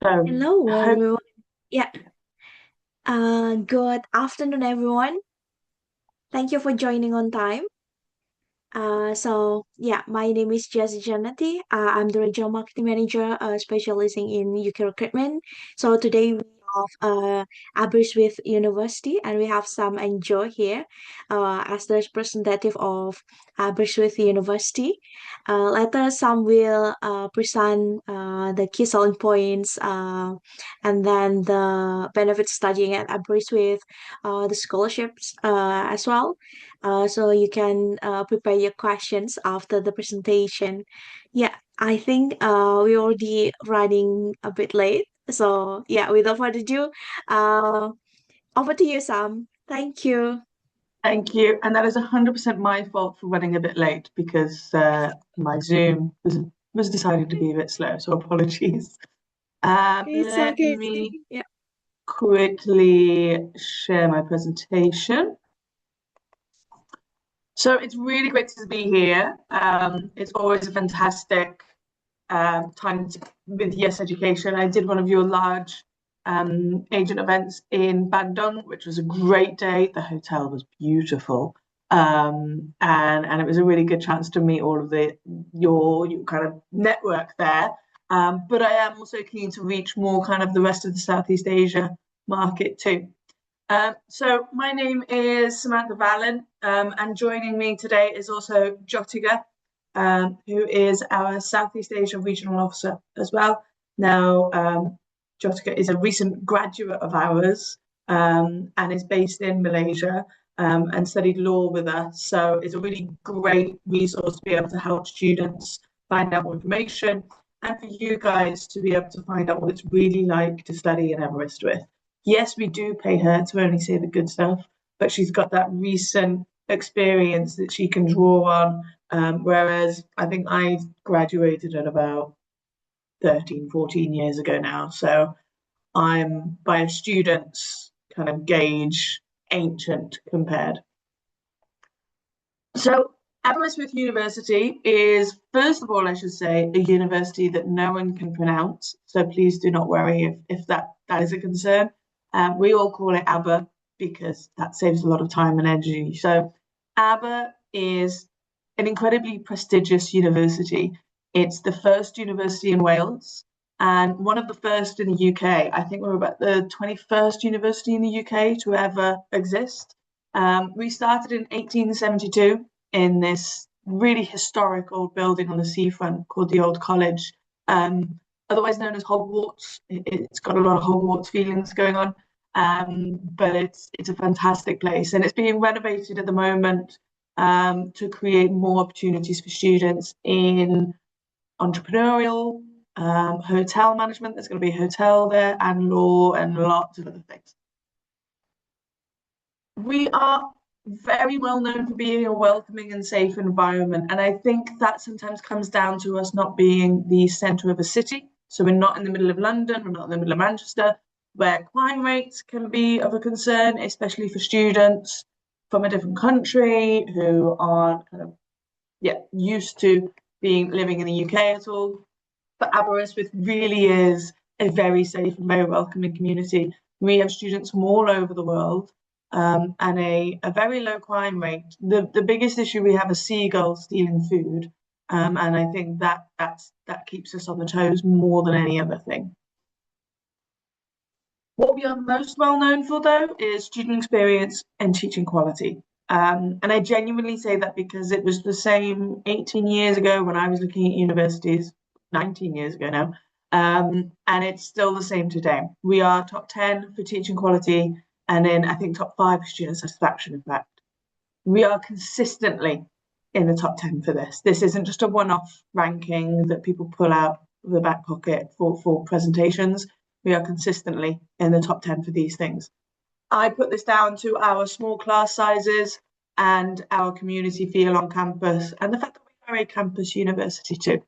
Hello, I hope. everyone. Yeah, good afternoon, everyone. Thank you for joining on time. My name is Jessie Janati. I'm the regional marketing manager, specializing in UK recruitment. So today we have Aberystwyth University, and we have Sam and Joe here, as the representative of Aberystwyth University. Later, Sam will present the key selling points, and then the benefits studying at Aberystwyth, the scholarships as well, so you can prepare your questions after the presentation. Yeah, I think we're already running a bit late. So yeah, without further ado, uh, over to you, Sam. Thank you. Thank you. And that is 100% my fault for running a bit late because my Zoom was deciding to be a bit slow. So apologies. It's Let okay. me Yeah. quickly share my presentation. So it's really great to be here. It's always a fantastic time with Yes Education. I did one of your large agent events in Bandung, which was a great day. The hotel was beautiful. And it was a really good chance to meet all of your kind of network there. But I am also keen to reach more kind of the rest of the Southeast Asia market too. So my name is Samantha Vallon, and joining me today is also Jyotika, who is our Southeast Asia Regional Officer as well. Now, Jyotika is a recent graduate of ours, and is based in Malaysia, and studied law with us. So it's a really great resource to be able to help students find out more information and for you guys to be able to find out what it's really like to study in Aberystwyth. Yes, we do pay her to only say the good stuff, but she's got that recent experience that she can draw on. Whereas I think I graduated at about 13, 14 years ago now. So I'm, by a student's kind of gauge, ancient compared. So Aberystwyth University is, first of all, I should say, a university that no one can pronounce. So please do not worry if that is a concern. We all call it Aber because that saves a lot of time and energy. So Aber is an incredibly prestigious university. It's the first university in Wales and one of the first in the UK. I think we're about the 21st university in the UK to ever exist. We started in 1872 in this really historic old building on the seafront called the Old College, otherwise known as Hogwarts. It's got a lot of Hogwarts feelings going on, but it's a fantastic place, and it's being renovated at the moment to create more opportunities for students in entrepreneurial, hotel management. There's going to be a hotel there, and law, and lots of other things. We are very well known for being a welcoming and safe environment. And I think that sometimes comes down to us not being the centre of a city. So we're not in the middle of London, we're not in the middle of Manchester, where crime rates can be of a concern, especially for students from a different country who aren't kind of used to being living in the UK at all. But Aberystwyth really is a very safe and very welcoming community. We have students from all over the world, and a very low crime rate. The biggest issue we have is seagulls stealing food, and I think that keeps us on the toes more than any other thing. What we are most well known for, though, is student experience and teaching quality. And I genuinely say that because it was the same 18 years ago when I was looking at universities, 19 years ago now, and it's still the same today. We are top 10 for teaching quality, and then I think top 5 for student satisfaction, in fact. We are consistently in the top 10 for this. This isn't just a one-off ranking that people pull out of the back pocket for presentations. We are consistently in the top 10 for these things. I put this down to our small class sizes and our community feel on campus, and the fact that we are a campus university too.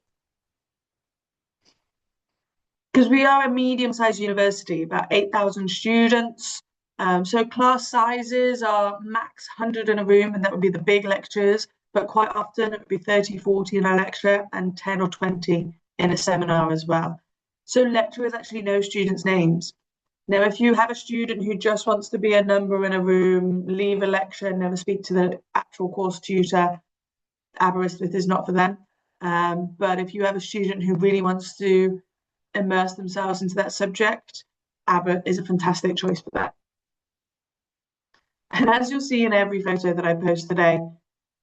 Because we are a medium-sized university, about 8,000 students. So class sizes are max 100 in a room, and that would be the big lectures, but quite often it would be 30, 40 in a lecture and 10 or 20 in a seminar as well. So lecturers actually know students' names. Now, if you have a student who just wants to be a number in a room, leave a lecture, never speak to the actual course tutor, Aberystwyth is not for them. But if you have a student who really wants to immerse themselves into that subject, Aber is a fantastic choice for that. And as you'll see in every photo that I post today,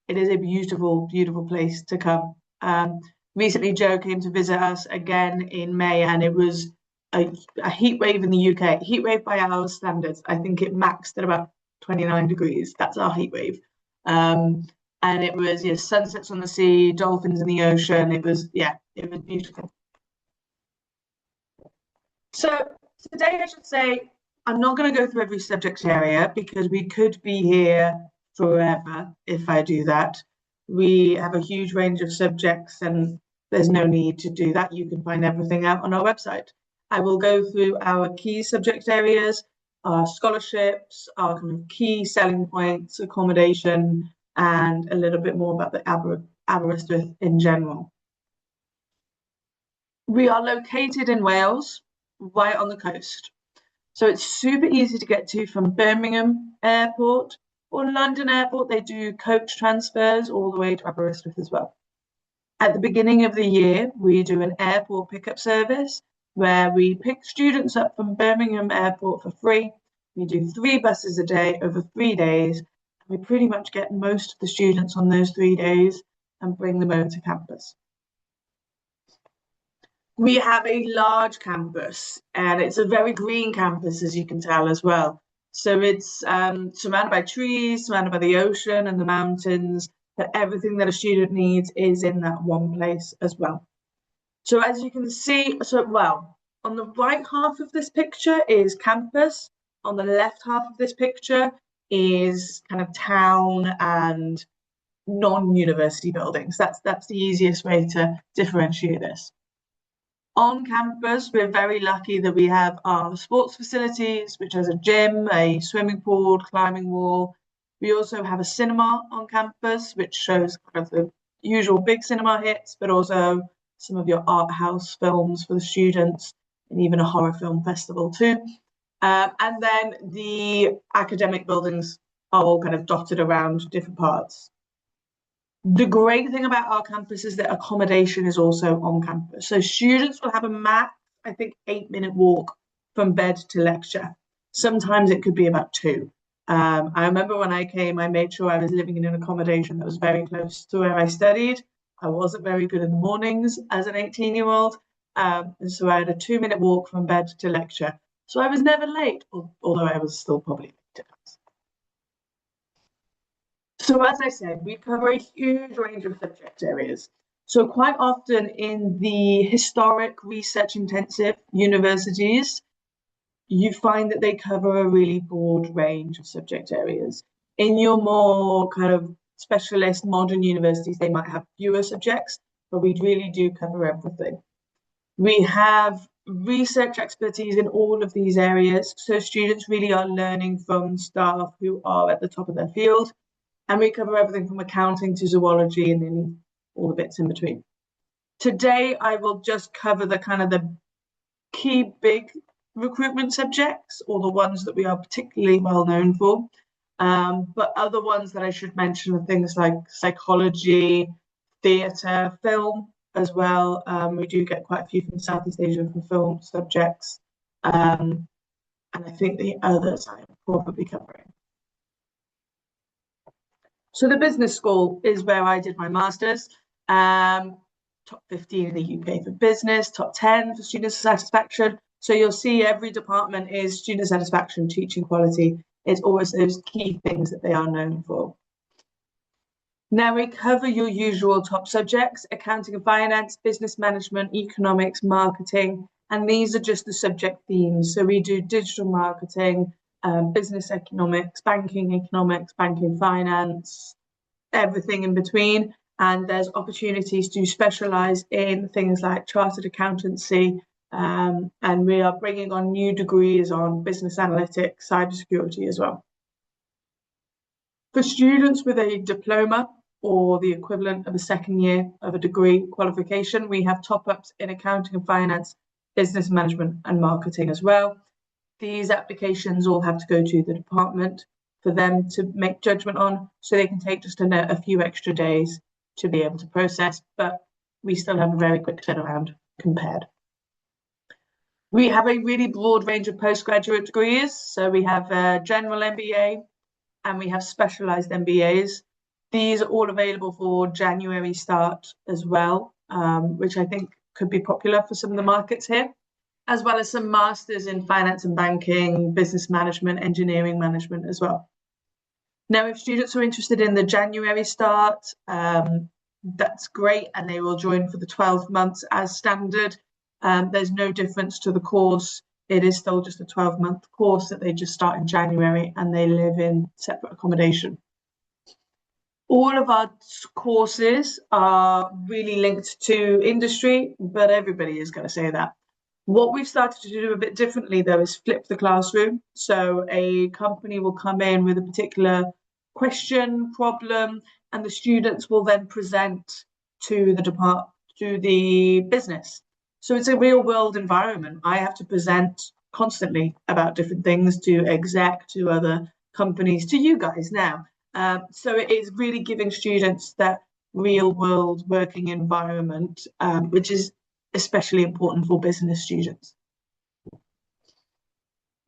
it is a beautiful, beautiful place to come. Recently, Joe came to visit us again in May, and it was a heat wave in the UK. Heat wave by our standards. I think it maxed at about 29 degrees. That's our heat wave. And it was sunsets on the sea, dolphins in the ocean. It was beautiful. So today I should say I'm not going to go through every subject area because we could be here forever if I do that. We have a huge range of subjects and there's no need to do that. You can find everything out on our website. I will go through our key subject areas, our scholarships, our kind of key selling points, accommodation, and a little bit more about the Aberystwyth in general. We are located in Wales, right on the coast. So it's super easy to get to from Birmingham Airport or London Airport. They do coach transfers all the way to Aberystwyth as well. At the beginning of the year, we do an airport pickup service where we pick students up from Birmingham Airport for free. We do 3 buses a day over 3 days. We pretty much get most of the students on those 3 days and bring them over to campus. We have a large campus and it's a very green campus, as you can tell as well. So it's surrounded by trees, surrounded by the ocean and the mountains, but everything that a student needs is in that one place as well. So as you can see, on the right half of this picture is campus. On the left half of this picture is kind of town and non-university buildings. That's the easiest way to differentiate this. On campus, we're very lucky that we have our sports facilities, which has a gym, a swimming pool, climbing wall. We also have a cinema on campus, which shows kind of the usual big cinema hits, but also some of your art house films for the students, and even a horror film festival too. And then the academic buildings are all kind of dotted around different parts. The great thing about our campus is that accommodation is also on campus. So students will have a max, I think, 8-minute walk from bed to lecture. Sometimes it could be about 2. I remember when I came, I made sure I was living in an accommodation that was very close to where I studied. I wasn't very good in the mornings as an 18-year-old. And so I had a 2-minute walk from bed to lecture. So I was never late, although I was still probably late. So as I said, we cover a huge range of subject areas. So quite often in the historic research intensive universities, you find that they cover a really broad range of subject areas. In your more kind of specialist modern universities, they might have fewer subjects, but we really do cover everything. We have research expertise in all of these areas. So students really are learning from staff who are at the top of their field. And we cover everything from accounting to zoology and then all the bits in between. Today, I will just cover the kind of the key big recruitment subjects, or the ones that we are particularly well known for. But other ones that I should mention are things like psychology, theatre, film as well. We do get quite a few from Southeast Asia for film subjects. And I think the others I'm probably covering. So the business school is where I did my master's. Top 15 in the UK for business, top 10 for student satisfaction. So you'll see every department is student satisfaction, teaching quality. It's always those key things that they are known for. Now we cover your usual top subjects: accounting and finance, business management, economics, marketing, and these are just the subject themes. So we do digital marketing, business economics, banking finance, everything in between. And there's opportunities to specialize in things like chartered accountancy. And we are bringing on new degrees on business analytics, cybersecurity as well. For students with a diploma or the equivalent of a second year of a degree qualification, we have top-ups in accounting and finance business management and marketing as well. These applications all have to go to the department for them to make judgment on, so they can take just a few extra days to be able to process, but we still have a very quick turnaround compared. We have a really broad range of postgraduate degrees. So we have a general MBA and we have specialized MBAs. These are all available for January start as well, which I think could be popular for some of the markets here, as well as some masters in finance and banking, business management, engineering management as well. Now, if students are interested in the January start, that's great, and they will join for the 12 months as standard. There's no difference to the course. It is still just a 12-month course that they just start in January, and they live in separate accommodation. All of our courses are really linked to industry, but everybody is going to say that. What we've started to do a bit differently, though, is flip the classroom. So a company will come in with a particular question, problem, and the students will then present to the business. So it's a real world environment. I have to present constantly about different things to exec, to other companies, to you guys now. So it is really giving students that real world working environment, which is especially important for business students.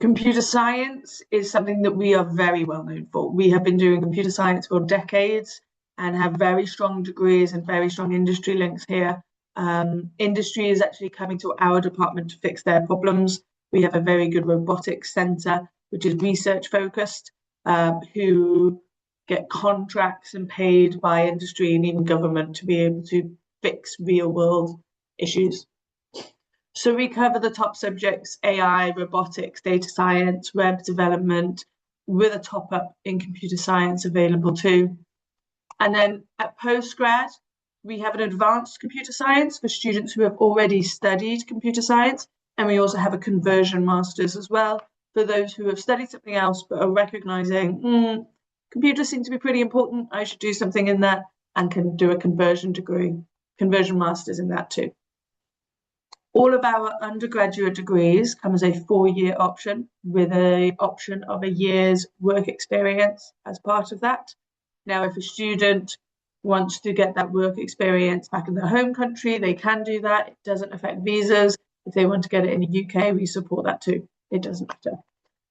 Computer science is something that we are very well known for. We have been doing computer science for decades and have very strong degrees and very strong industry links here. Industry is actually coming to our department to fix their problems. We have a very good robotics centre, which is research focused, who get contracts and paid by industry and even government to be able to fix real world issues. So we cover the top subjects: AI, robotics, data science, web development, with a top up in computer science available too. And then at postgrad, we have an advanced computer science for students who have already studied computer science. And we also have a conversion master's as well for those who have studied something else but are recognizing, computers seem to be pretty important, I should do something in that, and can do a conversion degree, conversion master's in that too. All of our undergraduate degrees come as a 4-year option with an option of a year's work experience as part of that. Now, if a student wants to get that work experience back in their home country, they can do that. It doesn't affect visas. If they want to get it in the UK, we support that too. It doesn't matter.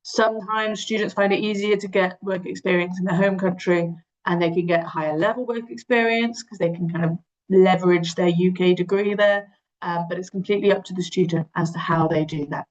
Sometimes students find it easier to get work experience in their home country, and they can get higher level work experience because they can kind of leverage their UK degree there. But it's completely up to the student as to how they do that.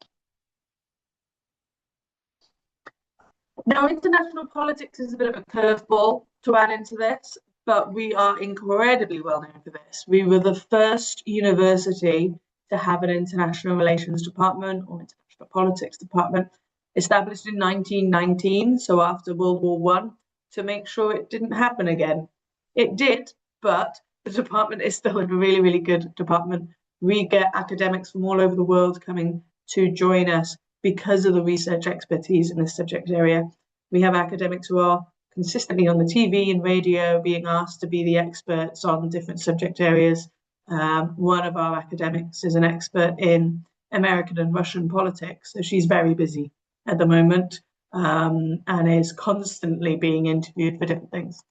Now, international politics is a bit of a curveball to add into this, but we are incredibly well known for this. We were the first university to have an international relations department or international politics department established in 1919, so after World War I, to make sure it didn't happen again. It did, but the department is still a really, really good department. We get academics from all over the world coming to join us because of the research expertise in this subject area. We have academics who are consistently on the TV and radio being asked to be the experts on different subject areas. One of our academics is an expert in American and Russian politics, so she's very busy at the moment, and is constantly being interviewed for different things.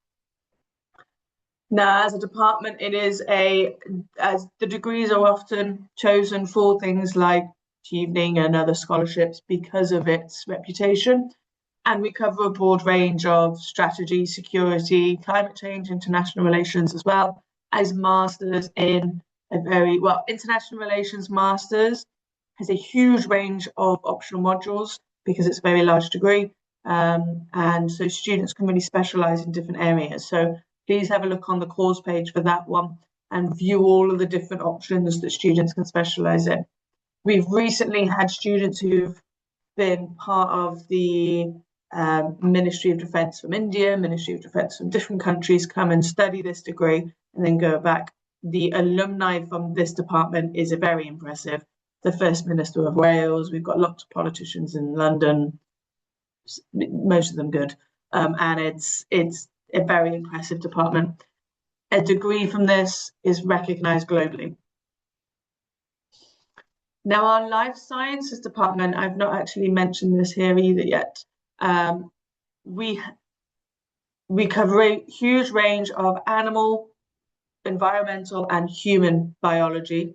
Now, as a department, as the degrees are often chosen for things like Chevening and other scholarships because of its reputation. And we cover a broad range of strategy, security, climate change, international relations, as well as masters in international relations masters has a huge range of optional modules because it's a very large degree. And so students can really specialize in different areas. So please have a look on the course page for that one and view all of the different options that students can specialize in. We've recently had students who've been part of the Ministry of Defence from India, Ministry of Defence from different countries, come and study this degree and then go back. The alumni from this department is very impressive. The First Minister of Wales, we've got lots of politicians in London, most of them good, and it's a very impressive department. A degree from this is recognised globally. Now, our life sciences department, I've not actually mentioned this here either yet. We we cover a huge range of animal, environmental, and human biology.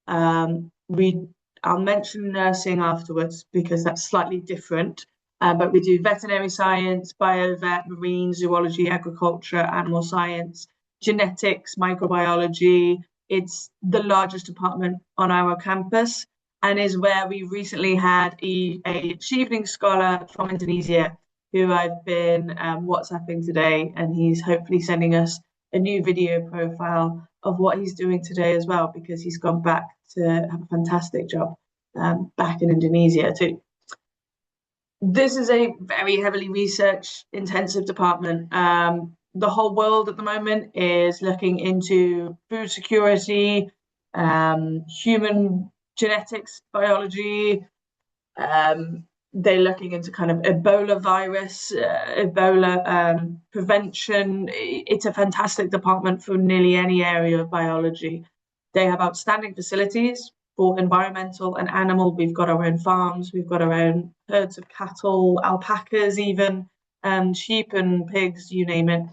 We I'll mention nursing afterwards because that's slightly different. But we do veterinary science, biovet, marine, zoology, agriculture, animal science, genetics, microbiology. It's the largest department on our campus and is where we recently had a achieving scholar from Indonesia who I've been WhatsApping today, and he's hopefully sending us a new video profile of what he's doing today as well, because he's gone back to have a fantastic job back in Indonesia too. This is a very heavily research intensive department. The whole world at the moment is looking into food security, human genetics, biology. They're looking into kind of Ebola virus, Ebola prevention. It's a fantastic department for nearly any area of biology. They have outstanding facilities for environmental and animal. We've got our own farms, we've got our own herds of cattle, alpacas, even sheep and pigs, you name it.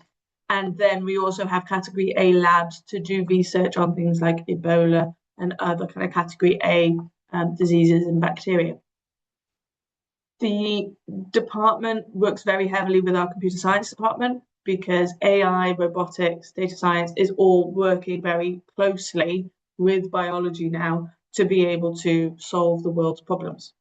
And then we also have category A labs to do research on things like Ebola and other kind of category A diseases and bacteria. The department works very heavily with our computer science department because AI, robotics, data science is all working very closely with biology now to be able to solve the world's problems.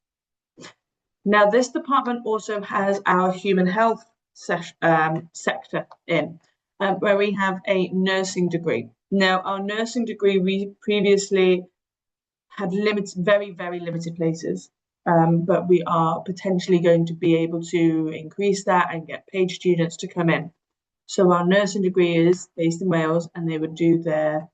Now, this department also has our human health sector in, where we have a nursing degree. Now, our nursing degree, we previously had very, very limited places. But we are potentially going to be able to increase that and get paid students to come in. So our nursing degree is based in Wales, and they would do their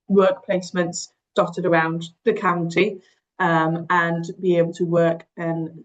work placements dotted around the county and be able to work and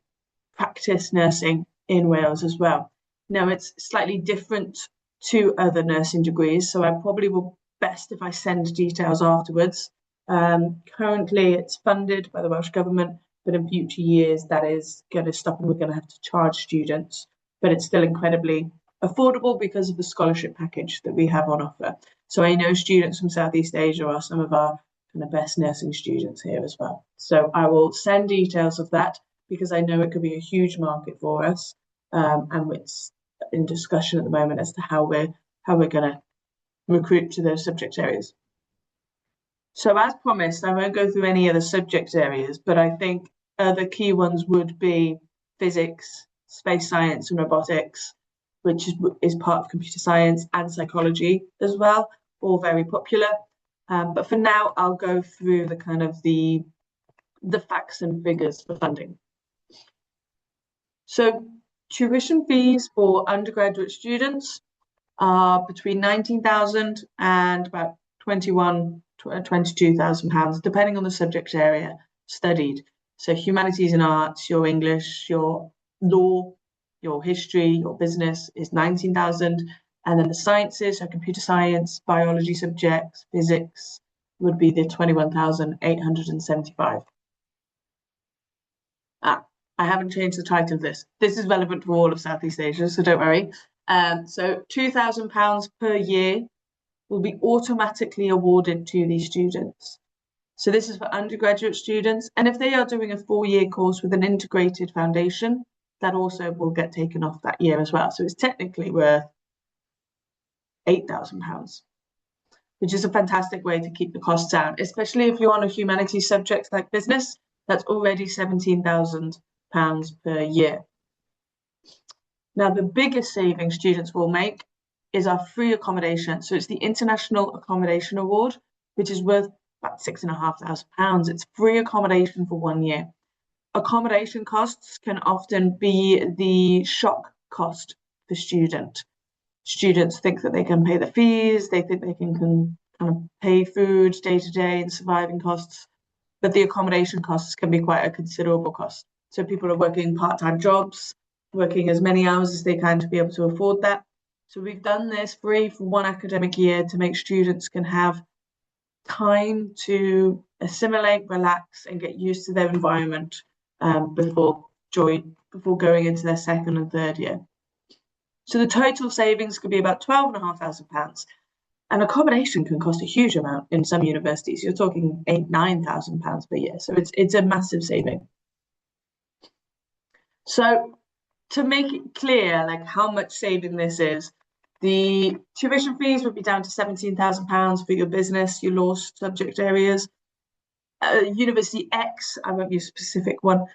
practice nursing in Wales as well. Now, it's slightly different to other nursing degrees, so I probably will best if I send details afterwards. Currently, it's funded by the Welsh Government, but in future years, that is going to stop and we're going to have to charge students. But it's still incredibly affordable because of the scholarship package that we have on offer. So I know students from Southeast Asia are some of our kind of best nursing students here as well. So I will send details of that because I know it could be a huge market for us. And it's in discussion at the moment as to how we're going to recruit to those subject areas. So as promised, I won't go through any of the subject areas, but I think the key ones would be physics, space science and robotics, which is part of computer science, and psychology as well, all very popular. But for now, I'll go through the kind of the facts and figures for funding. So tuition fees for undergraduate students are between 19,000 and about 22,000 pounds, depending on the subject area studied. So humanities and arts, your English, your law, your history, your business is 19,000. And then the sciences, so computer science, biology subjects, physics would be the 21,875. I haven't changed the title of this. This is relevant for all of Southeast Asia, so don't worry. So £2,000 per year will be automatically awarded to these students. So this is for undergraduate students. And if they are doing a 4-year course with an integrated foundation, that also will get taken off that year as well. So it's technically worth £8,000, which is a fantastic way to keep the costs down, especially if you're on a humanities subject like business, that's already £17,000 per year. Now, the biggest saving students will make is our free accommodation. So it's the International Accommodation Award, which is worth about £6,500. It's free accommodation for 1 year. Accommodation costs can often be the shock cost for student. Students think that they can pay the fees, they think they can kind of pay food day to day and surviving costs, but the accommodation costs can be quite a considerable cost. So people are working part-time jobs, working as many hours as they can to be able to afford that. So we've done this free for 1 academic year to make students can have time to assimilate, relax, and get used to their environment before going into their second and third year. So the total savings could be about £12,500. And accommodation can cost a huge amount in some universities. You're talking £8,000-9,000 per year. So it's a massive saving. So to make it clear, like how much saving this is, the tuition fees would be down to £17,000 for your business, your law subject areas. University X, I won't use a specific one,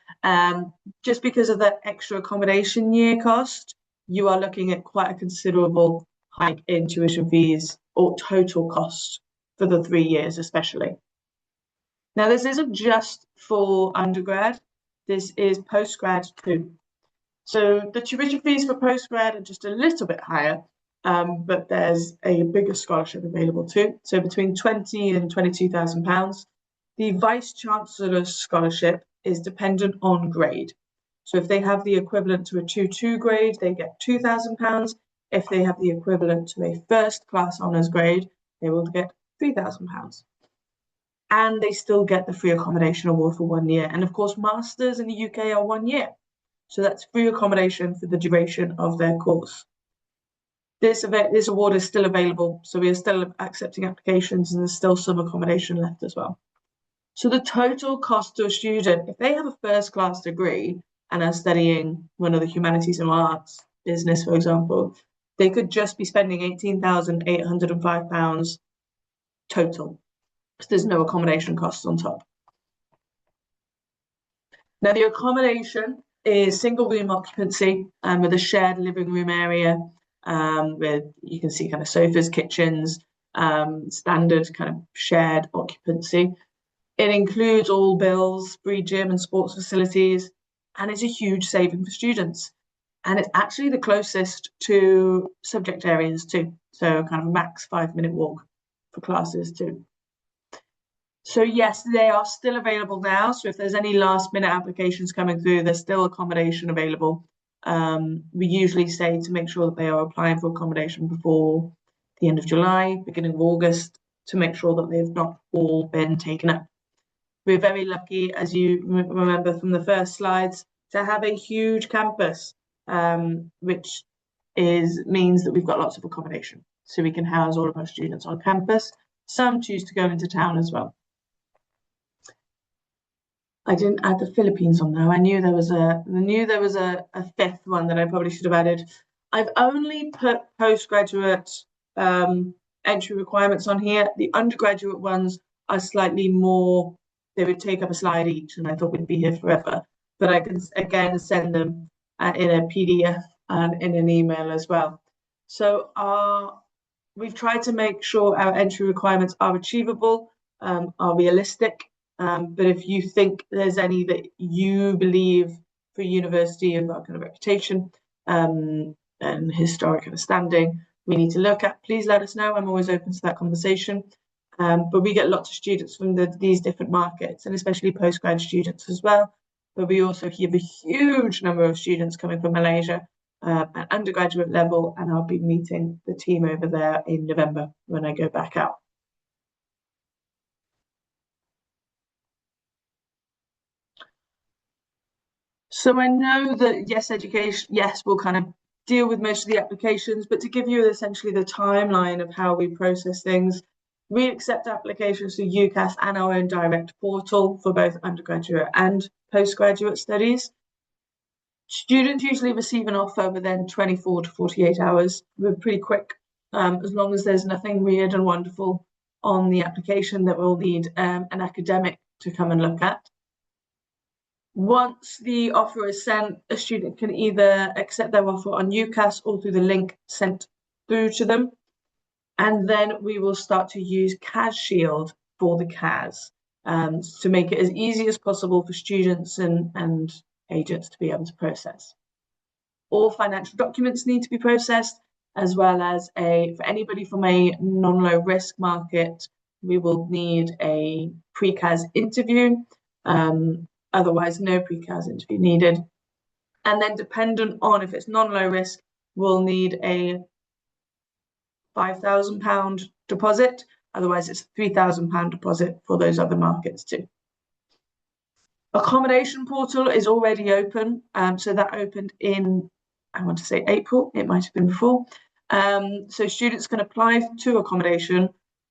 just because of the extra accommodation year cost, you are looking at quite a considerable hike in tuition fees or total cost for the 3 years especially. Now, this isn't just for undergrad, this is postgrad too. So the tuition fees for postgrad are just a little bit higher, but there's a bigger scholarship available too. So between £20,000 and £22,000. The Vice Chancellor's scholarship is dependent on grade. So if they have the equivalent to a 2-2 grade, they get £2,000. If they have the equivalent to a first class honours grade, they will get £3,000. And they still get the free accommodation award for 1 year. And of course, masters in the UK are 1 year. So that's free accommodation for the duration of their course. This award is still available, so we are still accepting applications, and there's still some accommodation left as well. So the total cost to a student, if they have a first class degree and are studying one of the humanities and arts, business, for example, they could just be spending £18,805 total, because there's no accommodation costs on top. Now, the accommodation is single room occupancy with a shared living room area with, you can see kind of sofas, kitchens, standard kind of shared occupancy. It includes all bills, free gym and sports facilities, and it's a huge saving for students. And it's actually the closest to subject areas too. So kind of max 5-minute walk for classes too. So yes, they are still available now. So if there's any last minute applications coming through, there's still accommodation available. We usually say to make sure that they are applying for accommodation before the end of July, beginning of August, to make sure that they've not all been taken up. We're very lucky, as you remember from the first slides, to have a huge campus, which means that we've got lots of accommodation. So we can house all of our students on campus. Some choose to go into town as well. I didn't add the Philippines on now. I knew there was a fifth one that I probably should have added. I've only put postgraduate entry requirements on here. The undergraduate ones are slightly more, they would take up a slide each, and I thought we'd be here forever. But I can again send them in a PDF and in an email as well. So we've tried to make sure our entry requirements are achievable, are realistic. But if you think there's any that you believe for university and that kind of reputation and historic understanding we need to look at, please let us know. I'm always open to that conversation. But we get lots of students from these different markets, and especially postgrad students as well. But we also have a huge number of students coming from Malaysia at undergraduate level, and I'll be meeting the team over there in November when I go back out. So I know that Yes Education, yes, will kind of deal with most of the applications, but to give you essentially the timeline of how we process things, we accept applications through UCAS and our own direct portal for both undergraduate and postgraduate studies. Students usually receive an offer within 24 to 48 hours. We're pretty quick, as long as there's nothing weird and wonderful on the application that we'll need an academic to come and look at. Once the offer is sent, a student can either accept their offer on UCAS or through the link sent through to them. And then we will start to use CAS Shield for the CAS to make it as easy as possible for students and agents to be able to process. All financial documents need to be processed, as well as for anybody from a non-low risk market, we will need a pre-CAS interview. Otherwise, no pre-CAS interview needed. And then dependent on if it's non-low risk, we'll need a £5,000 deposit. Otherwise, it's a £3,000 deposit for those other markets too. Accommodation portal is already open. So that opened in, I want to say April, it might have been before. So students can apply to accommodation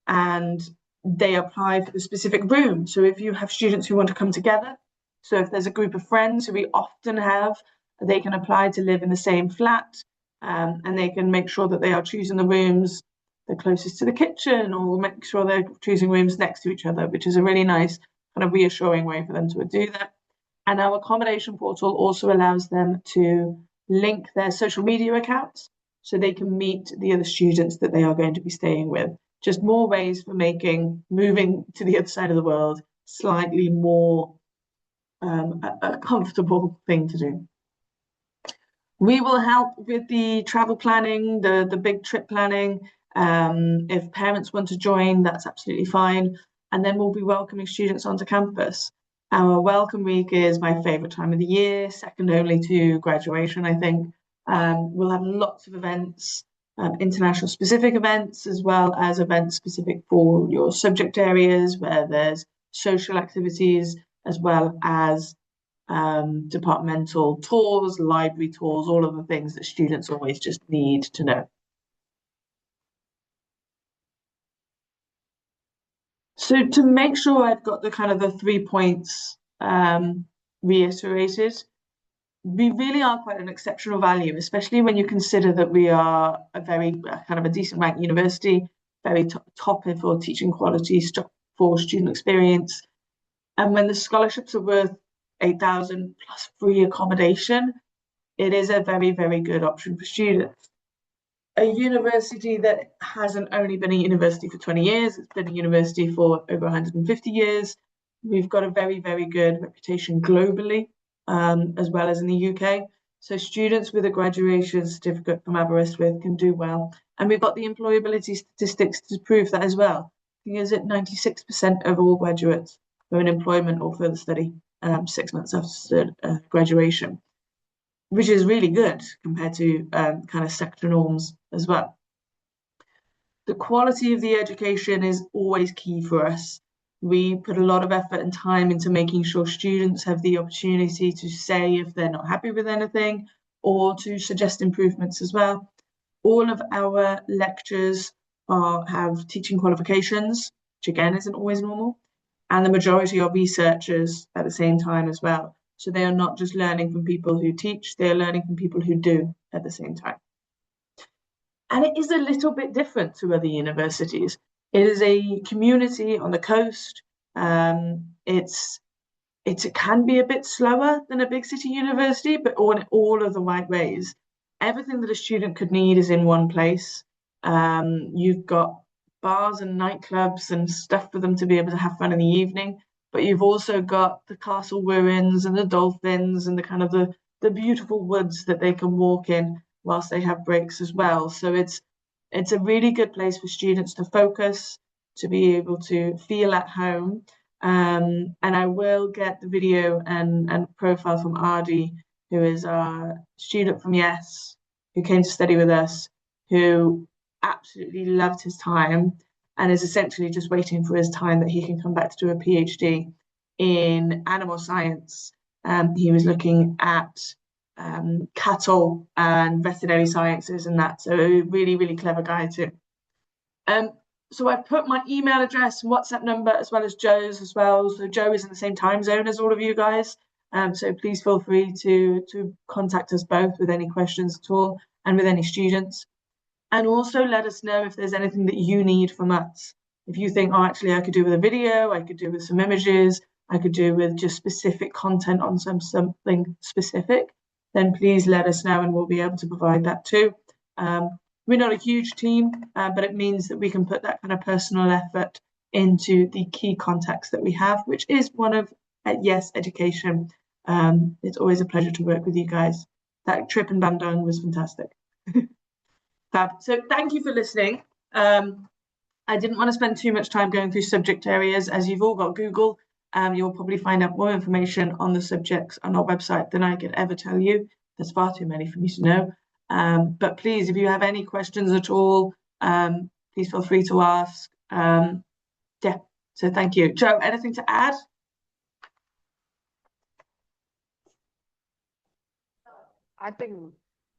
and they apply for the specific room. So if you have students who want to come together, so if there's a group of friends who we often have, they can apply to live in the same flat, and they can make sure that they are choosing the rooms the closest to the kitchen, or make sure they're choosing rooms next to each other, which is a really nice kind of reassuring way for them to do that. And our accommodation portal also allows them to link their social media accounts so they can meet the other students that they are going to be staying with. Just more ways for making moving to the other side of the world slightly more a comfortable thing to do. We will help with the travel planning, the big trip planning. If parents want to join, that's absolutely fine. And then we'll be welcoming students onto campus. Our welcome week is my favourite time of the year, second only to graduation, I think. We'll have lots of events, international specific events, as well as events specific for your subject areas, where there's social activities, as well as departmental tours, library tours, all of the things that students always just need to know. So to make sure I've got the kind of the 3 points reiterated, we really are quite an exceptional value, especially when you consider that we are a very kind of a decent ranked university, very top for teaching quality, for student experience. And when the scholarships are worth 8,000 plus free accommodation, it is a very, very good option for students. A university that hasn't only been a university for 20 years, it's been a university for over 150 years. We've got a very, very good reputation globally, as well as in the UK. So students with a graduation certificate from Aberystwyth can do well. And we've got the employability statistics to prove that as well. I think is it 96% of all graduates are in employment or further study 6 months after graduation, which is really good compared to kind of sector norms as well. The quality of the education is always key for us. We put a lot of effort and time into making sure students have the opportunity to say if they're not happy with anything or to suggest improvements as well. All of our lectures have teaching qualifications, which again isn't always normal, and the majority are researchers at the same time as well. So they are not just learning from people who teach, they are learning from people who do at the same time. And it is a little bit different to other universities. It is a community on the coast. It can be a bit slower than a big city university, but all of the right ways. Everything that a student could need is in one place. You've got bars and nightclubs and stuff for them to be able to have fun in the evening, but you've also got the castle ruins and the dolphins and the kind of the beautiful woods that they can walk in whilst they have breaks as well. So it's a really good place for students to focus, to be able to feel at home. And I will get the video and profile from Ardi, who is our student from Yes, who came to study with us, who absolutely loved his time and is essentially just waiting for his time that he can come back to do a PhD in animal science. He was looking at cattle and veterinary sciences and that. So a really, really clever guy too. So I've put my email address and WhatsApp number as well as Joe's as well. So Joe is in the same time zone as all of you guys. So please feel free to contact us both with any questions at all and with any students. And also let us know if there's anything that you need from us. If you think, oh, actually, I could do with a video, I could do with some images, I could do with just specific content on something specific, then please let us know and we'll be able to provide that too. We're not a huge team, but it means that we can put that kind of personal effort into the key contacts that we have, which is one of Yes Education. It's always a pleasure to work with you guys. That trip in Bandung was fantastic. Fab. So thank you for listening. I didn't want to spend too much time going through subject areas, as you've all got Google. You'll probably find out more information on the subjects on our website than I could ever tell you. There's far too many for me to know. But please, if you have any questions at all, please feel free to ask. Um, yeah, so thank you. Joe, anything to add? I think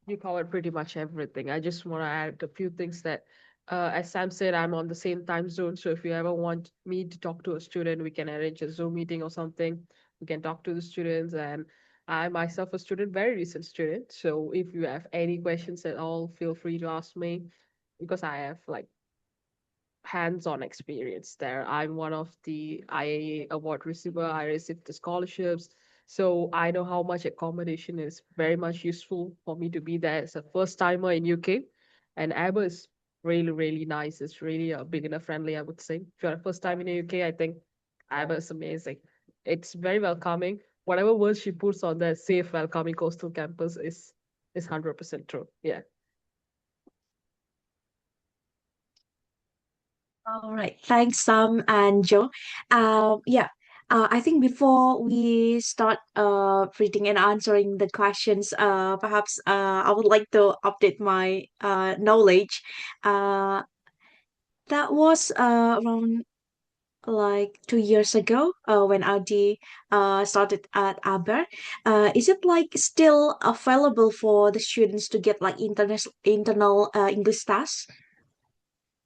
you covered pretty much everything. I just want to add a few things that, as Sam said, I'm on the same time zone. So if you ever want me to talk to a student, we can arrange a Zoom meeting or something. We can talk to the students. And I myself, a student, very recent student. So if you have any questions at all, feel free to ask me because I have like hands-on experience there. I'm one of the IAA award receiver. I received the scholarships. So I know how much accommodation is very much useful for me to be there as a first timer in UK. And Aber is really, really nice. It's really beginner friendly, I would say. If you're a first time in the UK, I think Aber is amazing. It's very welcoming. Whatever words she puts on the safe, welcoming coastal campus is 100% true. Yeah. All right. Thanks, Sam and Joe. Yeah. I think before we start reading and answering the questions, perhaps I would like to update my knowledge. Uh, that was around like 2 years ago when Audi started at Aber. Is it like still available for the students to get like internal English tasks?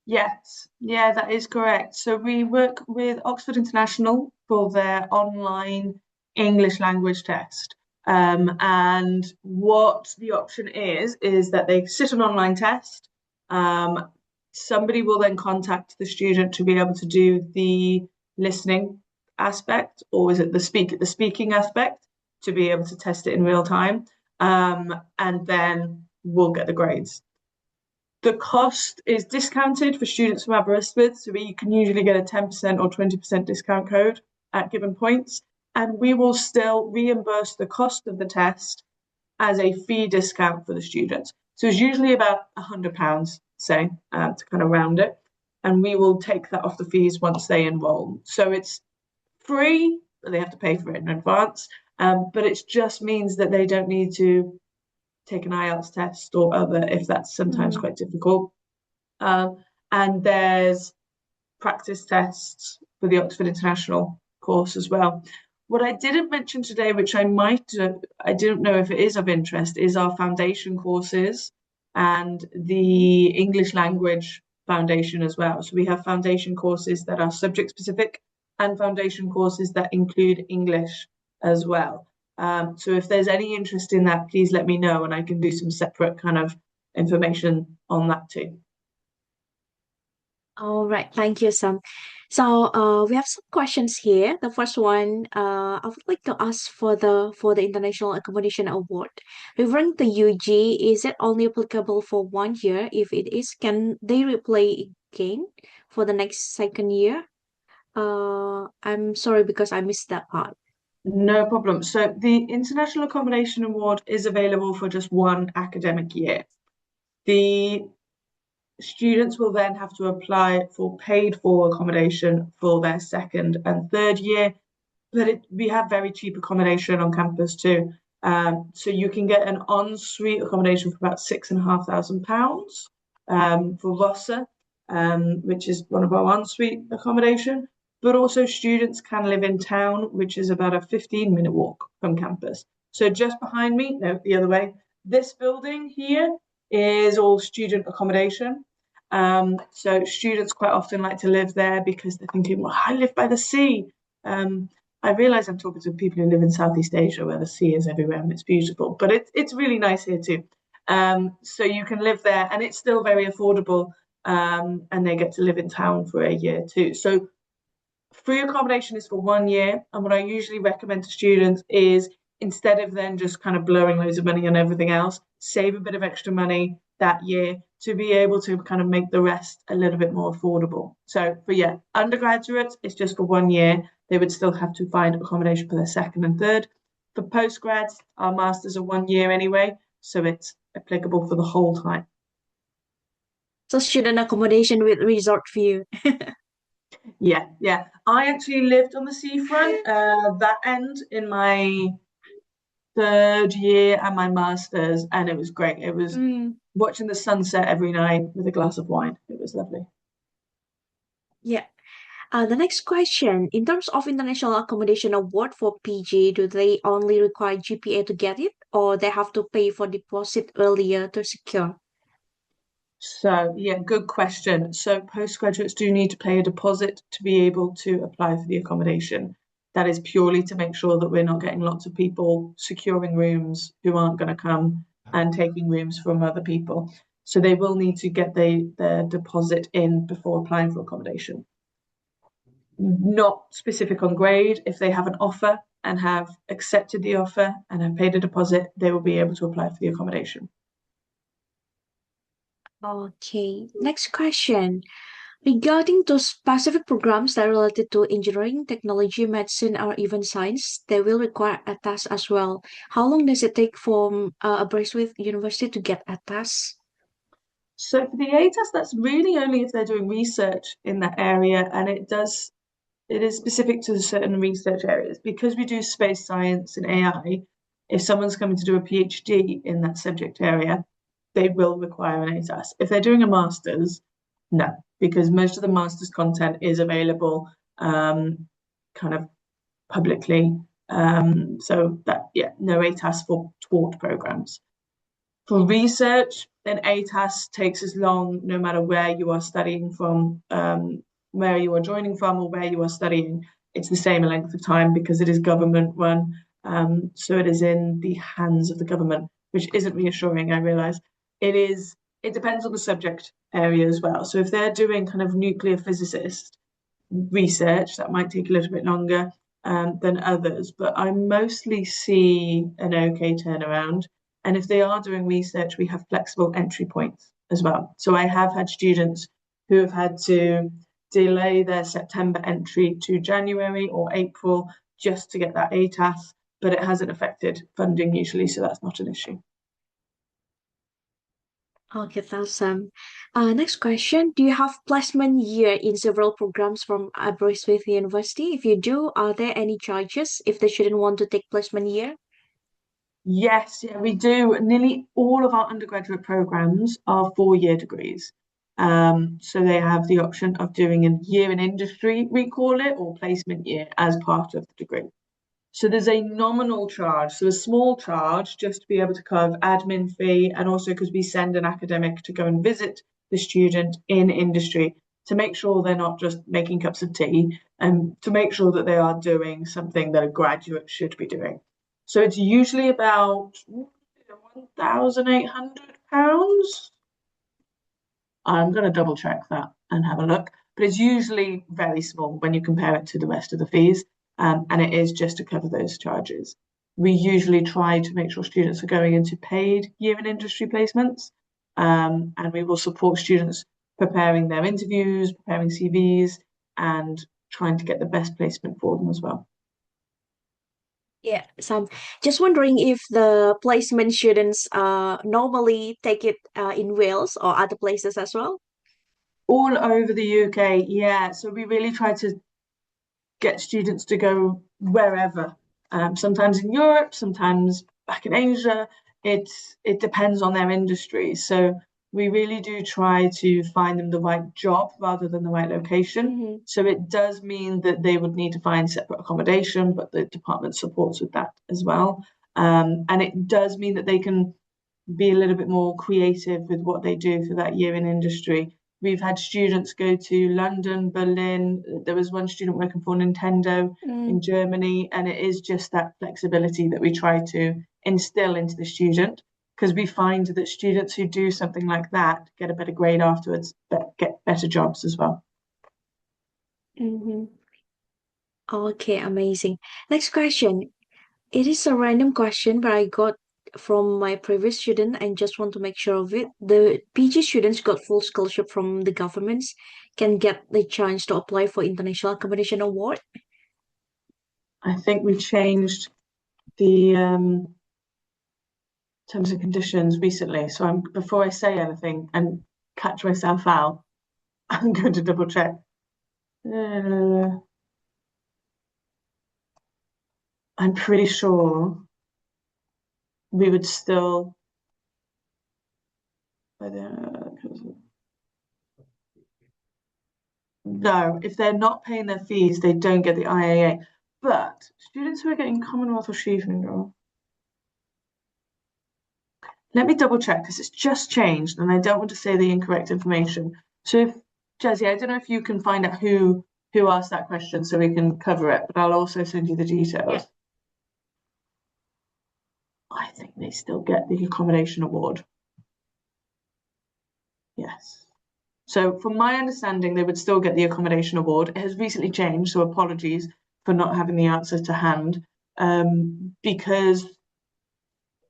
Yes, yeah, that is correct. So we work with Oxford International for their online English language test. And what the option is that they sit an online test. Um, Somebody will then contact the student to be able to do the listening aspect, or is it the speaking aspect to be able to test it in real time. And then we'll get the grades. The cost is discounted for students from Aberystwyth, so you can usually get a 10% or 20% discount code at given points, and we will still reimburse the cost of the test as a fee discount for the students. So it's usually about £100, say, to kind of round it, and we will take that off the fees once they enroll. So it's free, but they have to pay for it in advance. But it just means that they don't need to take an IELTS test or other if that's sometimes Mm. quite difficult. Um, and there's practice tests for the Oxford International course as well. What I didn't mention today, which I didn't know if it is of interest, is our foundation courses and the English language foundation as well. So we have foundation courses that are subject specific and foundation courses that include English as well. So if there's any interest in that, please let me know and I can do some separate kind of information on that too. All right, thank you, Sam. So, we have some questions here. The first one, I would like to ask for the International Accommodation Award. Referring to UG, is it only applicable for 1 year? If it is, can they replay again for the next second year? I'm sorry because I missed that part. No problem. So the International Accommodation Award is available for just one academic year. The students will then have to apply for paid for accommodation for their second and third year, but we have very cheap accommodation on campus too. So you can get an en-suite accommodation for about £6,500 for Vossa, which is one of our en-suite accommodation. But also students can live in town, which is about a 15-minute walk from campus. So just behind me, no, the other way, this building here is all student accommodation. So students quite often like to live there because they're thinking, well, I live by the sea. Um, I realize I'm talking to people who live in Southeast Asia where the sea is everywhere and it's beautiful, but it's really nice here too. So you can live there and it's still very affordable, and they get to live in town for a year too. So free accommodation is for 1 year. And what I usually recommend to students is instead of then just kind of blowing loads of money on everything else, save a bit of extra money that year to be able to kind of make the rest a little bit more affordable. So for undergraduates, it's just for 1 year. They would still have to find accommodation for their second and third. For postgrads, our masters are 1 year anyway, so it's applicable for the whole time. So, student accommodation with resort view. Yeah, yeah. I actually lived on the seafront, that end in my third year and my master's, and it was great. It was Mm. watching the sunset every night with a glass of wine. It was lovely. Yeah. The next question, in terms of international accommodation award for PG, do they only require GPA to get it, or they have to pay for deposit earlier to secure? So, yeah, good question. So, postgraduates do need to pay a deposit to be able to apply for the accommodation. That is purely to make sure that we're not getting lots of people securing rooms who aren't going to come and taking rooms from other people. So, they will need to get their deposit in before applying for accommodation. Not specific on grade. If they have an offer and have accepted the offer and have paid a deposit, they will be able to apply for the accommodation. Okay. Next question. Regarding those specific programs that are related to engineering, technology, medicine, or even science, they will require a test as well. How long does it take from Aberystwyth University to get a test? So for the A test, that's really only if they're doing research in that area, and it is specific to certain research areas. Because we do space science and AI, if someone's coming to do a PhD in that subject area, they will require an A test. If they're doing a master's, no, because most of the master's content is available kind of publicly. So that, yeah, no A test for taught programs. For research, an ATAS takes as long no matter where you are studying from, where you are joining from, or where you are studying. It's the same length of time because it is government run. So it is in the hands of the government, which isn't reassuring, I realise. It depends on the subject area as well. So if they're doing kind of nuclear physicist research, that might take a little bit longer than others. But I mostly see an okay turnaround. And if they are doing research, we have flexible entry points as well. So I have had students who have had to delay their September entry to January or April just to get that ATAS, but it hasn't affected funding usually, so that's not an issue. Okay, that's next question. Do you have placement year in several programs from Aberystwyth University? If you do, are there any charges if the student want to take placement year? Yes, yeah, we do. Nearly all of our undergraduate programs are 4-year degrees. So they have the option of doing a year in industry, we call it, or placement year as part of the degree. So there's a nominal charge, so a small charge just to be able to cover admin fee, and also because we send an academic to go and visit the student in industry to make sure they're not just making cups of tea, and to make sure that they are doing something that a graduate should be doing. So it's usually about £1,800. I'm going to double check that and have a look. But it's usually very small when you compare it to the rest of the fees, and it is just to cover those charges. We usually try to make sure students are going into paid year in industry placements, and we will support students preparing their interviews, preparing CVs, and trying to get the best placement for them as well. Yeah, some just wondering if the placement students normally take it in Wales or other places as well. All over the UK, yeah. So we really try to get students to go wherever. Sometimes in Europe, sometimes back in Asia. It depends on their industry. So we really do try to find them the right job rather than the right location. Mm-hmm. So it does mean that they would need to find separate accommodation, but the department supports with that as well. And it does mean that they can be a little bit more creative with what they do for that year in industry. We've had students go to London, Berlin. There was one student working for Nintendo in Germany, and it is just that flexibility that we try to instill into the student, because we find that students who do something like that get a better grade afterwards, but get better jobs as well. Mm-hmm. Okay, amazing. Next question. It is a random question, but I got from my previous student and just want to make sure of it. The PG students got full scholarship from the governments can get the chance to apply for International Accommodation Award. I think we changed the terms and conditions recently. So before I say anything and catch myself out, I'm going to double check. I'm pretty sure we would still. No, if they're not paying their fees, they don't get the IAA. But students who are getting Commonwealth Achievement, let me double check because it's just changed and I don't want to say the incorrect information. So if Jazzy, I don't know if you can find out who asked that question so we can cover it, but I'll also send you the details. Yeah. I think they still get the accommodation award. Yes. So from my understanding, they would still get the accommodation award. It has recently changed, so apologies for not having the answer to hand. Because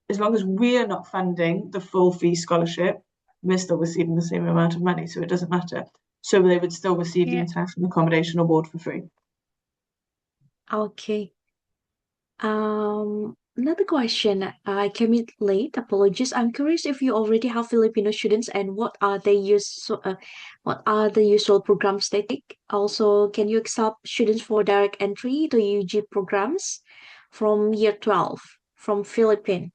as long as we're not funding the full fee scholarship, we're still receiving the same amount of money, so it doesn't matter. So they would still receive the Yeah. International Accommodation Award for free. Okay. Another question. I came in late. Apologies. I'm curious if you already have Filipino students and what are the usual programs they take. Also, can you accept students for direct entry to UG programs from year 12 from Philippines?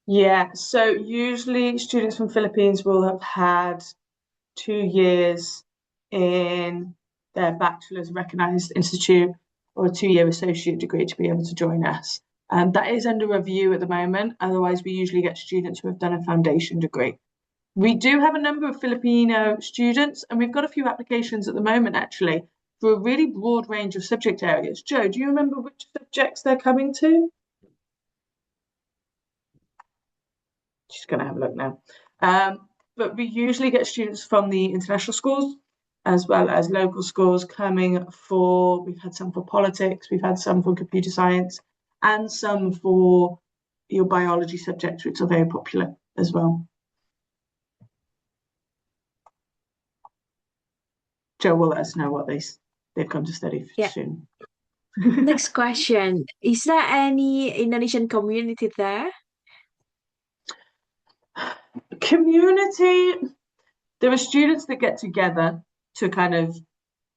Yeah, so usually students from Philippines will have had 2 years in their bachelor's recognised institute or a 2-year associate degree to be able to join us. That is under review at the moment. Otherwise, we usually get students who have done a foundation degree. We do have a number of Filipino students, and we've got a few applications at the moment, actually, for a really broad range of subject areas. Joe, do you remember which subjects they're coming to? She's going to have a look now. But we usually get students from the international schools as well as local schools coming for, we've had some for politics, we've had some for computer science, and some for your biology subjects, which are very popular as well. Joe will let us know what they've come to study soon. Next question. Is there any Indonesian community there? Community, there are students that get together to kind of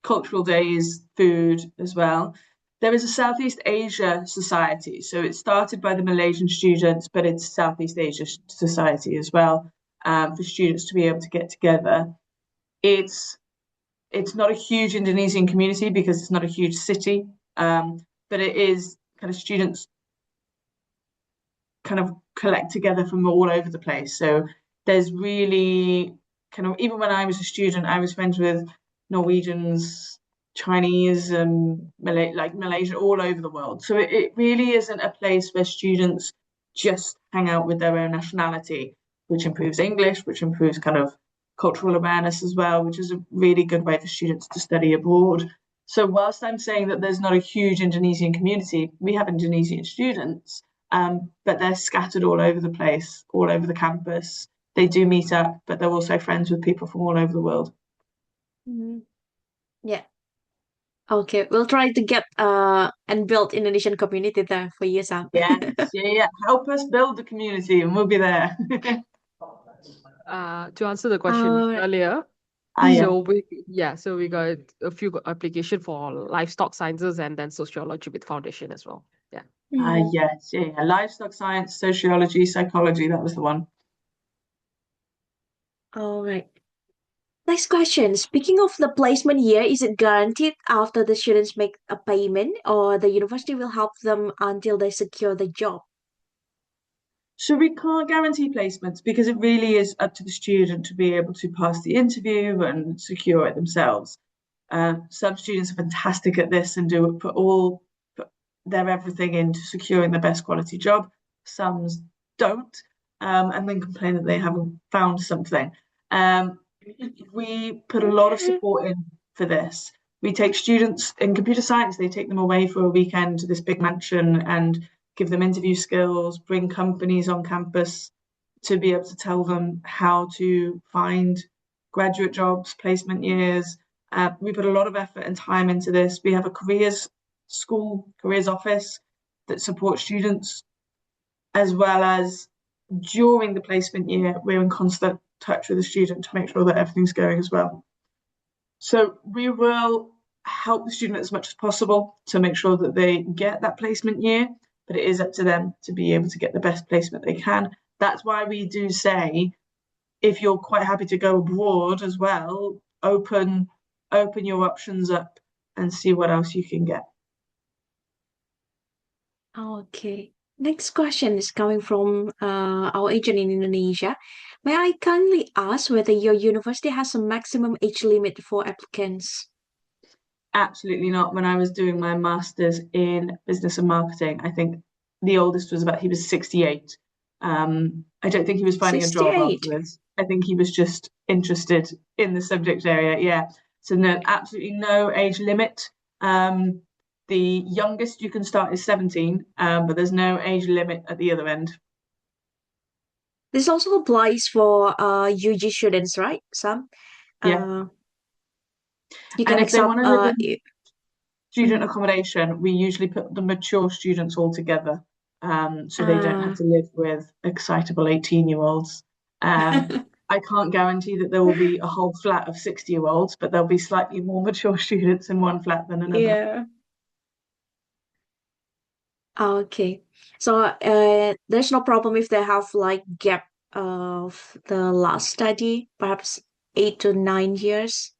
cultural days, food as well. There is a Southeast Asia Society, so it started by the Malaysian students, but it's Southeast Asia Society as well, for students to be able to get together. It's not a huge Indonesian community because it's not a huge city, but it is kind of students kind of collect together from all over the place. So there's really kind of, even when I was a student, I was friends with Norwegians, Chinese, and Malaysia, all over the world. So it really isn't a place where students just hang out with their own nationality, which improves English, which improves kind of cultural awareness as well, which is a really good way for students to study abroad. So whilst I'm saying that there's not a huge Indonesian community, we have Indonesian students, but they're scattered all over the place, all over the campus. They do meet up, but they're also friends with people from all over the world. Yeah. Okay, we'll try to get and build Indonesian community there for you, Sam. Yeah. Help us build the community, and we'll be there. To answer the question earlier, so we got a few application for livestock sciences and then sociology with foundation as well. Yes, livestock science, sociology, psychology, that was the one. All right. Next question. Speaking of the placement year, is it guaranteed after the students make a payment, or the university will help them until they secure the job? So we can't guarantee placements because it really is up to the student to be able to pass the interview and secure it themselves. Some students are fantastic at this and put their everything into securing the best quality job. Some don't, and then complain that they haven't found something. We put a lot of support in for this. We take students in computer science, they take them away for a weekend to this big mansion and give them interview skills, bring companies on campus to be able to tell them how to find graduate jobs, placement years. We put a lot of effort and time into this. We have a careers office that supports students, as well as during the placement year, we're in constant touch with the student to make sure that everything's going as well. So we will help the student as much as possible to make sure that they get that placement year, but it is up to them to be able to get the best placement they can. That's why we do say, if you're quite happy to go abroad as well, open your options up and see what else you can get. Okay. Next question is coming from our agent in Indonesia. May I kindly ask whether your university has a maximum age limit for applicants? Absolutely not. When I was doing my master's in business and marketing, I think the oldest he was 68. I don't think he was finding a job 68. afterwards. I think he was just interested in the subject area. Yeah. So no, absolutely no age limit. The youngest you can start is 17, but there's no age limit at the other end. This also applies for UG students, right? Some Yeah. you can And if they accept want to live in student mhm. accommodation, we usually put the mature students all together, so they don't have to live with excitable 18-year-olds. I can't guarantee that there will be a whole flat of 60-year-olds, but there'll be slightly more mature students in one flat than another. Yeah. Okay. So there's no problem if they have like gap of the last study, perhaps 8 to 9 years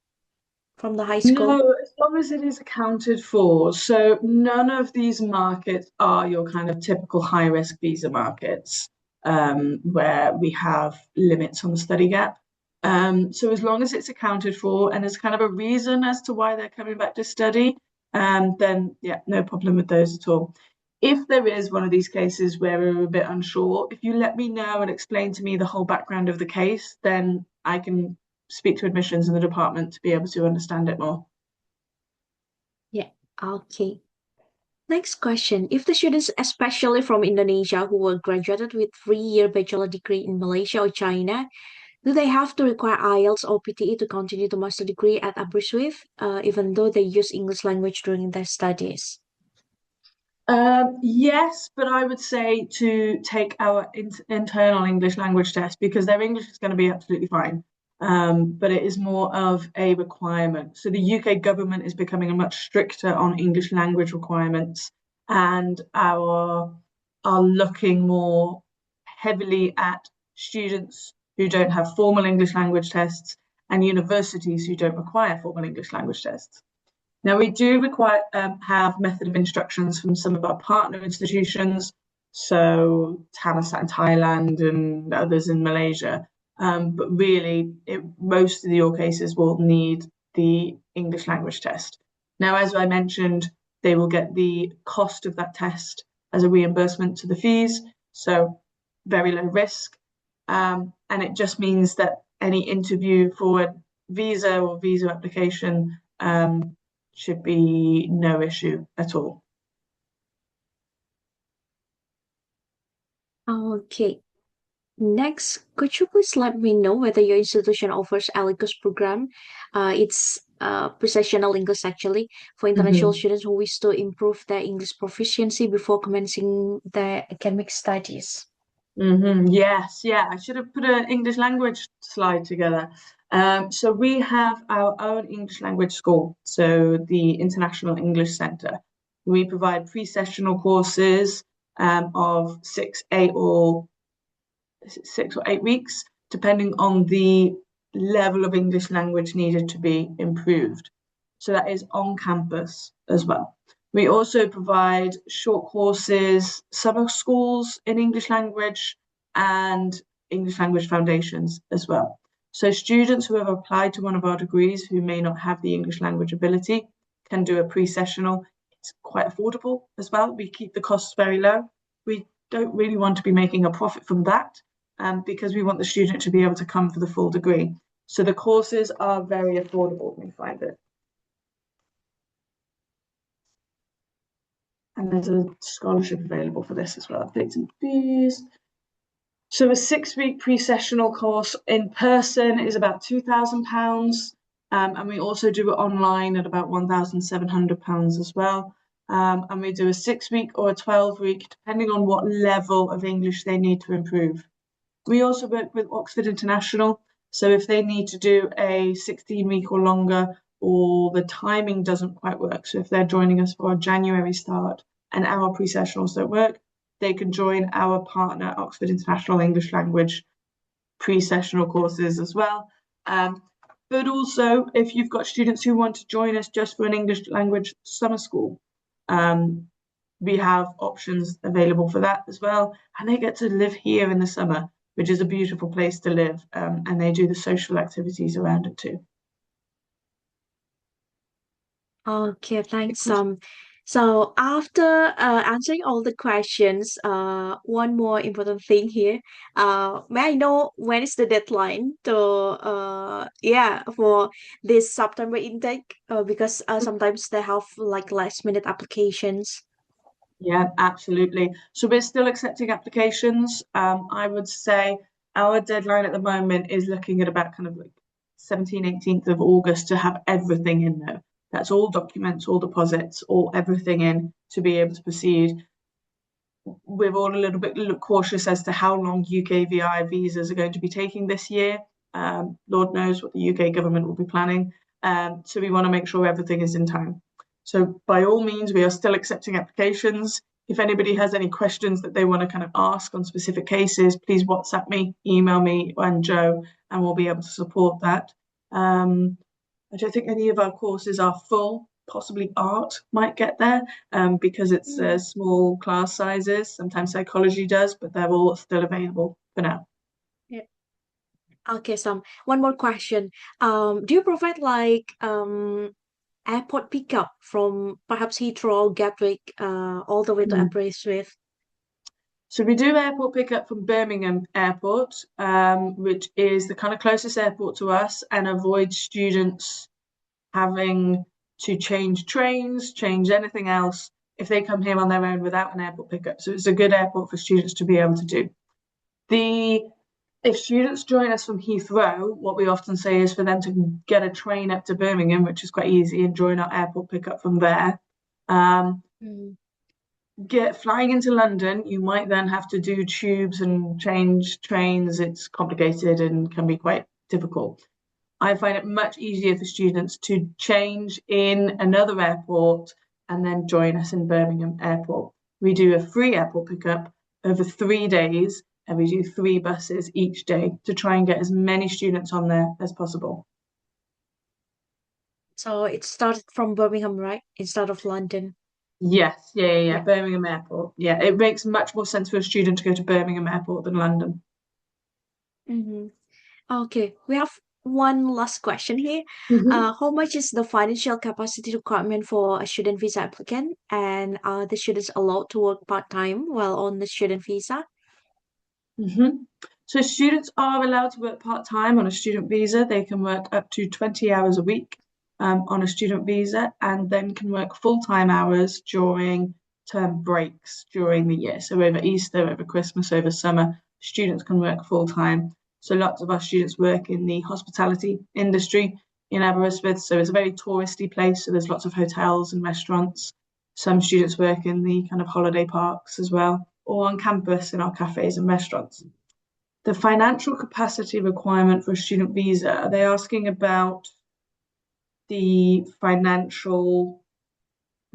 from the high school. No, as long as it is accounted for. So none of these markets are your kind of typical high risk visa markets, where we have limits on the study gap. So as long as it's accounted for and there's kind of a reason as to why they're coming back to study, then yeah, no problem with those at all. If there is one of these cases where we're a bit unsure, if you let me know and explain to me the whole background of the case, then I can speak to admissions in the department to be able to understand it more. Yeah. Okay. Next question. If the students, especially from Indonesia, who were graduated with 3-year bachelor degree in Malaysia or China, do they have to require IELTS or PTE to continue the master degree at Aberystwyth, even though they use English language during their studies? Yes, but I would say to take our internal English language test because their English is going to be absolutely fine. But it is more of a requirement. So the UK government is becoming much stricter on English language requirements and are looking more heavily at students who don't have formal English language tests and universities who don't require formal English language tests. Now, we do have method of instructions from some of our partner institutions, so Thammasat in Thailand and others in Malaysia. But really, most of your cases will need the English language test. Now, as I mentioned, they will get the cost of that test as a reimbursement to the fees, so very low risk. And it just means that any interview for a visa or visa application should be no issue at all. Okay. Next, could you please let me know whether your institution offers ALICOS program? It's processional English actually for international students who wish to improve their English proficiency before commencing their academic studies. Yes, yeah, I should have put an English language slide together. So we have our own English language school, so the International English Centre. We provide pre-sessional courses of 6 or 8 weeks, depending on the level of English language needed to be improved. So that is on campus as well. We also provide short courses, summer schools in English language and English language foundations as well. So students who have applied to one of our degrees who may not have the English language ability can do a pre-sessional. It's quite affordable as well. We keep the costs very low. We don't really want to be making a profit from that because we want the student to be able to come for the full degree. So the courses are very affordable, we find it. And there's a scholarship available for this as well, dates and fees. So a 6-week pre-sessional course in person is about £2,000. And we also do it online at about £1,700 as well. And we do a 6-week or a 12-week, depending on what level of English they need to improve. We also work with Oxford International. So if they need to do a 16-week or longer, or the timing doesn't quite work. So if they're joining us for a January start and our pre-sessionals don't work, they can join our partner, Oxford International English Language pre-sessional courses as well. But also, if you've got students who want to join us just for an English language summer school, um, we have options available for that as well. And they get to live here in the summer, which is a beautiful place to live. And they do the social activities around it too. Okay, thanks. So after answering all the questions, one more important thing here. May I know when is the deadline to for this September intake? Because sometimes they have like last minute applications. Yeah, absolutely. So we're still accepting applications. I would say our deadline at the moment is looking at about kind of like 17th, 18th of August to have everything in there. That's all documents, all deposits, all everything in to be able to proceed. We're all a little bit cautious as to how long UK VI visas are going to be taking this year. Lord knows what the UK government will be planning. So we want to make sure everything is in time. So by all means, we are still accepting applications. If anybody has any questions that they want to kind of ask on specific cases, please WhatsApp me, email me and Joe, and we'll be able to support that. I don't think any of our courses are full. Possibly art might get there because it's small class sizes. Sometimes psychology does, but they're all still available for now. Yeah. Okay, so one more question. Do you provide like airport pickup from perhaps Heathrow, Gatwick, all the way to Aberystwyth? So we do airport pickup from Birmingham Airport, which is the kind of closest airport to us, and avoids students having to change trains, change anything else if they come here on their own without an airport pickup. So it's a good airport for students to be able to do. If students join us from Heathrow, what we often say is for them to get a train up to Birmingham, which is quite easy, and join our airport pickup from there. Flying into London, you might then have to do tubes and change trains. It's complicated and can be quite difficult. I find it much easier for students to change in another airport and then join us in Birmingham Airport. We do a free airport pickup over 3 days, and we do 3 buses each day to try and get as many students on there as possible. So it started from Birmingham, right? Instead of London. Yes, yeah. Yeah. Birmingham Airport. Yeah, it makes much more sense for a student to go to Birmingham Airport than London. Mm-hmm. Okay, we have one last question here. How much is the financial capacity requirement for a student visa applicant? And are the students allowed to work part-time while on the student visa? So students are allowed to work part-time on a student visa. They can work up to 20 hours a week on a student visa, and then can work full-time hours during term breaks during the year. So over Easter, over Christmas, over summer, students can work full-time. So lots of our students work in the hospitality industry in Aberystwyth. So it's a very touristy place. So there's lots of hotels and restaurants. Some students work in the kind of holiday parks as well, or on campus in our cafes and restaurants. The financial capacity requirement for a student visa, are they asking about the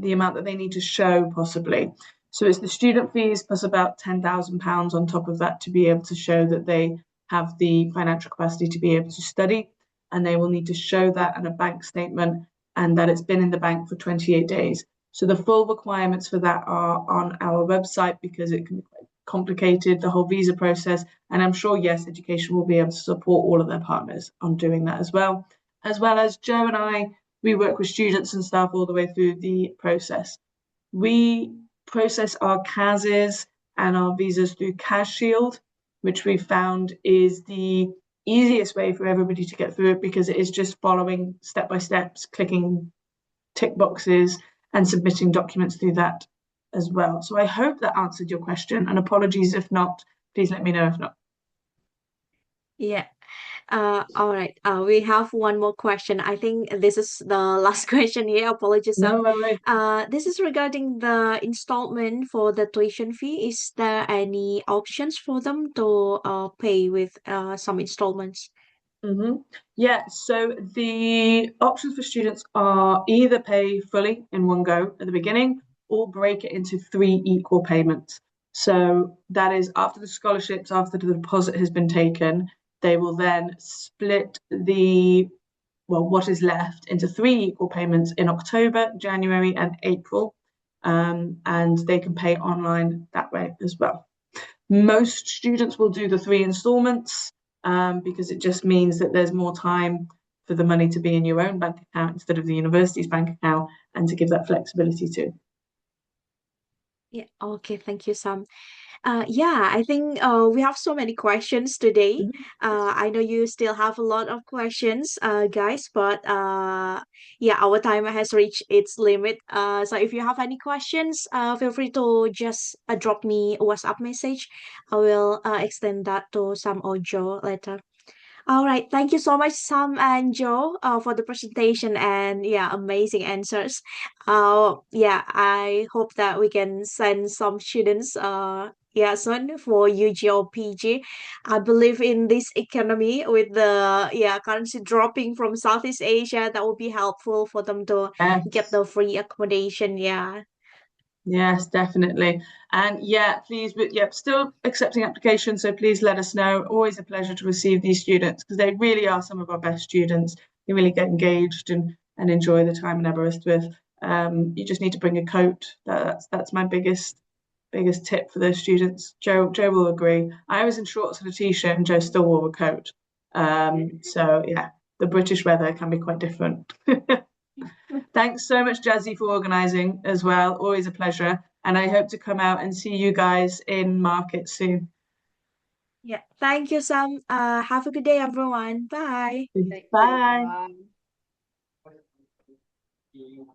amount that they need to show possibly? So it's the student fees plus about £10,000 on top of that to be able to show that they have the financial capacity to be able to study, and they will need to show that in a bank statement and that it's been in the bank for 28 days. So the full requirements for that are on our website because it can be quite complicated, the whole visa process. And I'm sure Yes Education will be able to support all of their partners on doing that as well. As well as Joe and I, we work with students and staff all the way through the process. We process our CASs and our visas through CASShield, which we found is the easiest way for everybody to get through it because it is just following step by steps, clicking tick boxes and submitting documents through that as well. So I hope that answered your question, and apologies if not, please let me know if not. Yeah. All right. We have one more question. I think this is the last question here. Apologies. No worries. This is regarding the installment for the tuition fee. Is there any options for them to pay with some installments? Yeah, so the options for students are either pay fully in one go at the beginning or break it into 3 equal payments. So that is after the scholarships, after the deposit has been taken, they will then split the what is left into 3 equal payments in October, January, and April. And they can pay online that way as well. Most students will do the 3 installments because it just means that there's more time for the money to be in your own bank account instead of the university's bank account, and to give that flexibility too. Yeah, okay, thank you, Sam. Yeah, I think we have so many questions today. I know you still have a lot of questions, guys, but yeah, our timer has reached its limit. So if you have any questions, feel free to just drop me a WhatsApp message. I will extend that to Sam or Joe later. All right. Thank you so much, Sam and Joe, for the presentation and yeah, amazing answers. Yeah, I hope that we can send some students, yeah, soon for UG or PG. I believe in this economy with the yeah currency dropping from Southeast Asia, that would be helpful for them to get Yes. the free accommodation. Yeah. Yes, definitely. And yeah, please, but yeah, still accepting applications. So please let us know. Always a pleasure to receive these students because they really are some of our best students. They really get engaged and enjoy the time in Aberystwyth. You just need to bring a coat. That's my biggest tip for those students. Joe will agree. I was in shorts and a t-shirt, and Joe still wore a coat. So yeah, the British weather can be quite different. Thanks so much, Jazzy, for organising as well. Always a pleasure. And I hope to come out and see you guys in market soon. Yeah. Thank you, Sam. Have a good day, everyone. Bye. Thank you. Bye. Bye.